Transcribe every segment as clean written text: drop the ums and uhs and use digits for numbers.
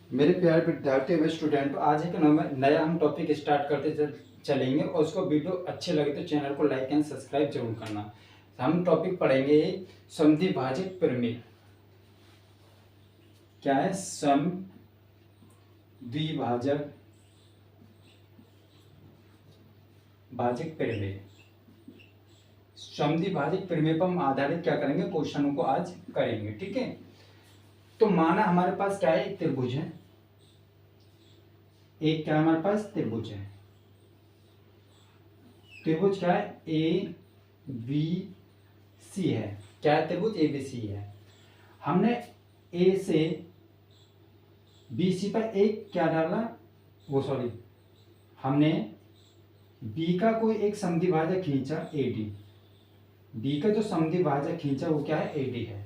मेरे प्यारे विद्यार्थी व स्टूडेंट, आज एक नया हम टॉपिक स्टार्ट करते चलेंगे और उसको वीडियो अच्छे लगे तो चैनल को लाइक एंड सब्सक्राइब जरूर करना। हम टॉपिक पढ़ेंगे समद्विभाजक प्रमेय। क्या है समद्विभाजक प्रमेय। समद्विभाजक प्रमेय पर हम आधारित क्या करेंगे, क्वेश्चनों को आज करेंगे। ठीक है, तो माना हमारे पास क्या है, एक त्रिभुज है। एक क्या हमारे पास त्रिभुज है। त्रिभुज क्या है, ए बी सी है। क्या है त्रिभुज, ए बी सी है। हमने ए से बी सी पर एक क्या डाला, वो सॉरी, हमने बी का कोई एक समद्विभाजक खींचा ए डी। बी का जो समद्विभाजक खींचा वो क्या है, ए डी है।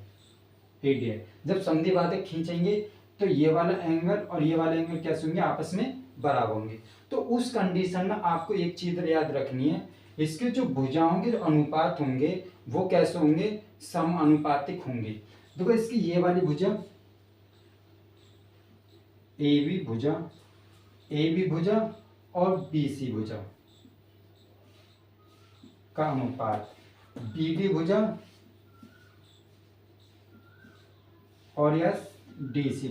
ए डी है। जब समद्विभाजक खींचेंगे तो ये वाला एंगल और ये वाला एंगल कैसे होंगे, आपस में बराबर होंगे। तो उस कंडीशन में आपको एक चीज याद रखनी है, इसके जो भुजाओं के जो अनुपात होंगे वो कैसे होंगे, सम अनुपातिक होंगे। देखो इसकी ये वाली भुजा ए बी भुजा और बी सी भुजा का अनुपात, बी डी भुजा और यस डी सी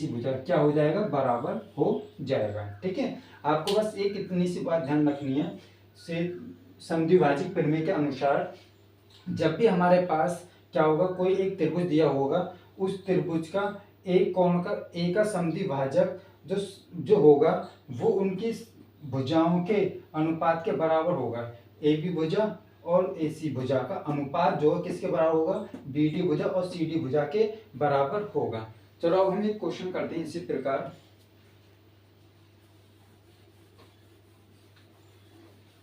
भुजा क्या हो जाएगा, बराबर हो जाएगा। ठीक है, आपको बस एक इतनी सी बात ध्यान रखनी है, से समद्विभाजक प्रमेय के अनुसार जब भी हमारे पास क्या होगा, कोई एक त्रिभुज दिया होगा, उस त्रिभुज का एक कोण का ए का समद्विभाजक जो होगा वो उनकी भुजाओं के अनुपात के बराबर होगा। ए बी भुजा और ए सी भुजा का अनुपात जो है किसके बराबर होगा, बी डी भुजा और सी डी भुजा के बराबर होगा। चलो अब हम एक क्वेश्चन करते हैं इसी प्रकार।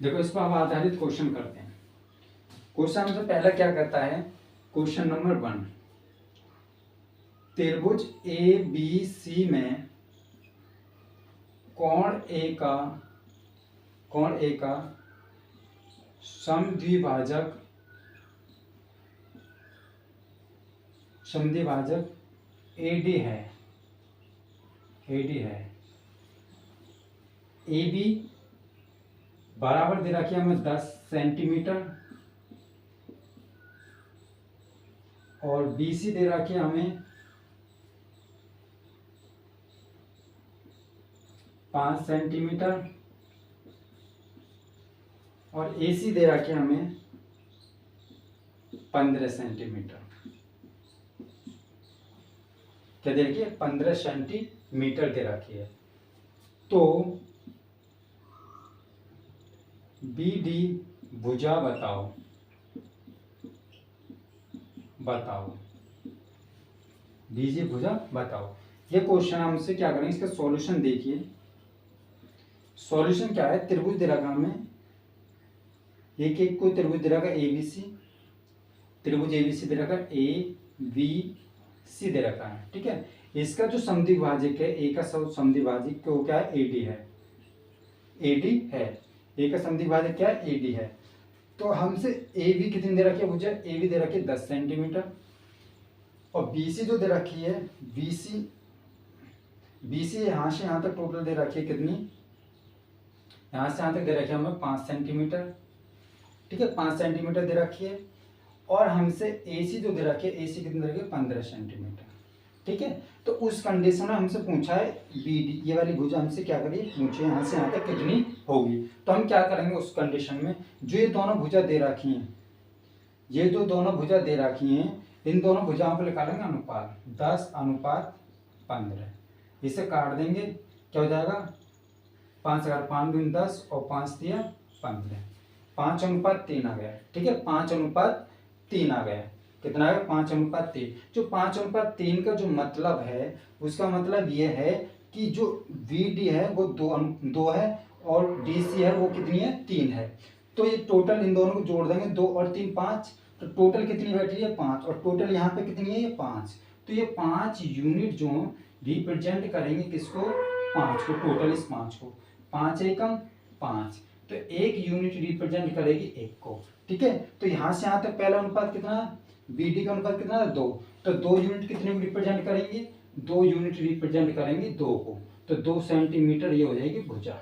देखो इस पर हम आधारित क्वेश्चन करते हैं। क्वेश्चन हमसे पहला क्या कहता है, क्वेश्चन नंबर 1, त्रिभुज ए बी सी में कोण ए का समद्विभाजक AD है। ए बी बराबर दे रखी है हमें 10 सेंटीमीटर और बी सी दे रखी है हमें 5 सेंटीमीटर और ए सी दे रखी है हमें 15 सेंटीमीटर। क्या दे रखी है, 15 सेंटीमीटर दे रखी है। तो बी डी भुजा बताओ। बीजी भुजा बताओ। ये क्वेश्चन हमसे क्या करेंगे, इसका सॉल्यूशन देखिए। सॉल्यूशन क्या है, त्रिभुज दे रखा हमें एक कोई त्रिभुज दे रखा एबीसी, त्रिभुज एबीसी दे रखा ए बी सी दे रखा है। ठीक है, इसका जो समद्विभाजक है, ए का समद्विभाजक वो क्या है, एडी है। ए का समद्विभाजक क्या है, एडी है। तो हमसे ए बी कितनी दे रखी है भुजा, ए बी दे रखी है 10 सेंटीमीटर और बी सी जो दे रखी है बी सी यहाँ से यहाँ तक टोटल दे रखी है कितनी, यहाँ से यहाँ तक दे रखी है हमें 5 सेंटीमीटर। ठीक है, 5 सेंटीमीटर दे रखी है और हमसे ए सी जो दे रखी है, ए सी कितनी दे रखी है 15 सेंटीमीटर। ठीक है, तो उस कंडीशन में हमसे पूछा है बी डी, ये वाली भुजा हमसे क्या करिए पूछे, यहाँ से यहाँ तक कितनी होगी। तो हम क्या करेंगे उस कंडीशन में, जो ये दोनों भुजा दे रखी हैं, ये जो दोनों भुजा दे रखी हैं, इन दोनों भुजाओं को निकालेंगे अनुपात 10:15। इसे काट देंगे, क्या हो जाएगा, 5 अगर 5 दूनी 10 और 5 तिया 15, 5:3 आ गया। ठीक है, 5:3 आ गया। कितना है, 5:3। जो 5:3 का जो मतलब है, उसका मतलब ये है कि जो वी डी है वो 2 है और डी सी है वो कितनी है, 3 है। तो ये टोटल इन दोनों को जोड़ देंगे, 2 और 3 5, तो टोटल कितनी बैठी है 5 और टोटल यहाँ पे कितनी है, ये 5। तो ये 5 यूनिट जो रिप्रेजेंट करेंगे किसको, 5 को, टोटल इस 5 को, 5 एकम 5, तो 1 यूनिट रिप्रेजेंट करेगी 1 को। ठीक है, तो यहाँ से यहाँ तक पहला अनुपात कितना, बी डी का अनुपात कितना है 2, तो 2 यूनिट कितने को रिप्रेजेंट करेंगे, 2 यूनिट रिप्रेजेंट करेंगे 2 को, तो 2 सेंटीमीटर ये हो जाएगी भुजा।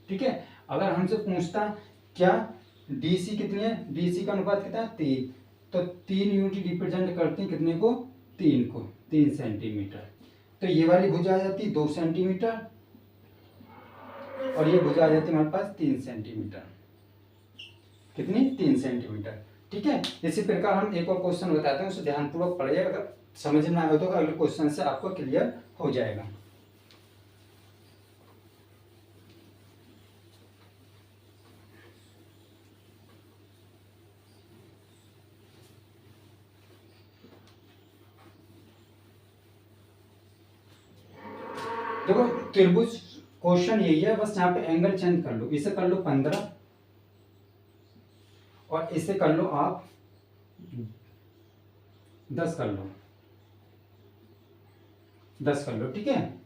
ठीक है, अगर हमसे पूछता क्या डीसी कितनी है, डीसी का अनुपात कितना है 3, तो 3 यूनिट रिप्रेजेंट करते हैं कितने को, 3 को, 3 सेंटीमीटर। तो ये वाली भुजा आ जाती है 2 सेंटीमीटर और ये भुजा आ जाती है हमारे पास 3 सेंटीमीटर। कितनी, 3 सेंटीमीटर। ठीक है, इसी प्रकार हम एक और क्वेश्चन बताते हैं, उसे ध्यानपूर्वक पढ़िए, अगर समझ में आए तो अगले क्वेश्चन से आपको क्लियर हो जाएगा। देखो त्रिभुज क्वेश्चन यही है, बस यहाँ पे एंगल चेंज कर लो, इसे कर लो 15 और इसे कर लो आप 10 कर लो, 10 कर लो। ठीक है,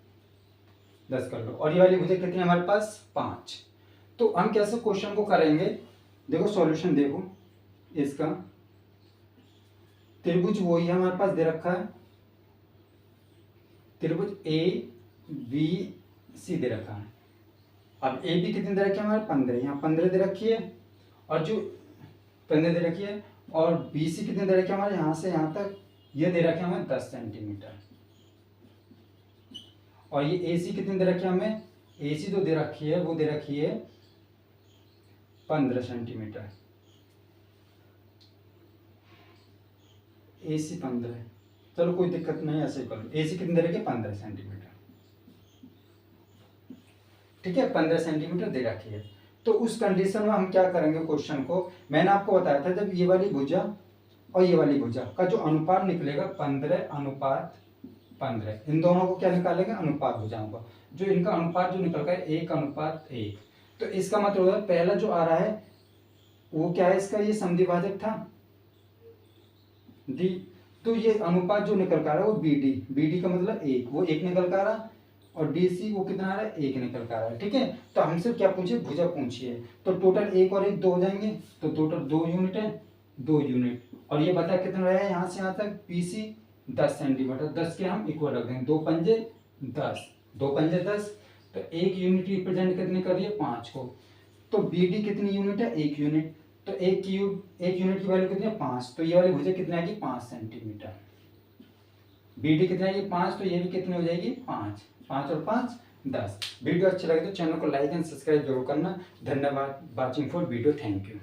10 कर लो। और ये वाली भुजा कितनी है हमारे पास, 5। तो हम कैसे क्वेश्चन को करेंगे, देखो सॉल्यूशन देखो इसका, त्रिभुज वही है हमारे पास दे रखा है, त्रिभुज ए बी सी दे रखा है। अब ए बी कितनी दे रखी है हमारे 15, यहाँ 15 दे रखी है, और जो 15 दे रखी है, और बी सी कितनी दे रखी है हमारे यहाँ से यहाँ तक, ये दे रखी है हमें 10 सेंटीमीटर। और ये ए सी कितनी दे रखी है हमें, ए सी जो दे रखी है वो दे रखी है 15 सेंटीमीटर, ए सी 15 है, चलो कोई दिक्कत नहीं, ऐसे कर लो। ए सी कितनी दे रखी है 15 सेंटीमीटर। ठीक है, 15 सेंटीमीटर दे रखी है। तो उस कंडीशन में हम क्या करेंगे, क्वेश्चन को मैंने आपको बताया था, जब ये वाली भुजा और ये वाली भुजा का जो अनुपात निकलेगा 15:15, इन दोनों को क्या निकालेंगे, अनुपात भुजाओं का, जो इनका अनुपात जो निकल गया 1:1। तो इसका मतलब है पहला जो आ रहा है वो क्या है, इसका ये समद्विभाजक था डी, तो ये अनुपात जो निकल कर रहा है वो बी डी, बी डी का मतलब 1, वो 1 निकल कर रहा है, और डी सी वो कितना आ रहा है, 1 निकल कर आ रहा है। ठीक है, तो हमसे क्या पूछिए, भुजा पूछिए, तो टोटल 1 और 1 2 हो जाएंगे, तो टोटल 2 यूनिट है, 2 यूनिट। और ये बता कितना रहा है यहाँ से यहाँ तक, पी सी 10 सेंटीमीटर, 10 के हम इक्वल रख देंगे, 2 पंजे 10, 2 पंजे 10, तो 1 यूनिट रिप्रेजेंट कितनी कर रही है, 5 को। तो बी डी कितनी यूनिट है, 1 यूनिट, तो 1 यूनिट की वैल्यू कितनी है, 5, तो ये वाली भुजा कितनी आएगी, 5 सेंटीमीटर। बी डी कितनी आएगी, 5, तो ये भी कितनी हो जाएगी, 5, 5 और 5 10। वीडियो अच्छी लगे तो चैनल को लाइक एंड सब्सक्राइब जरूर करना। धन्यवाद watching for video, thank you.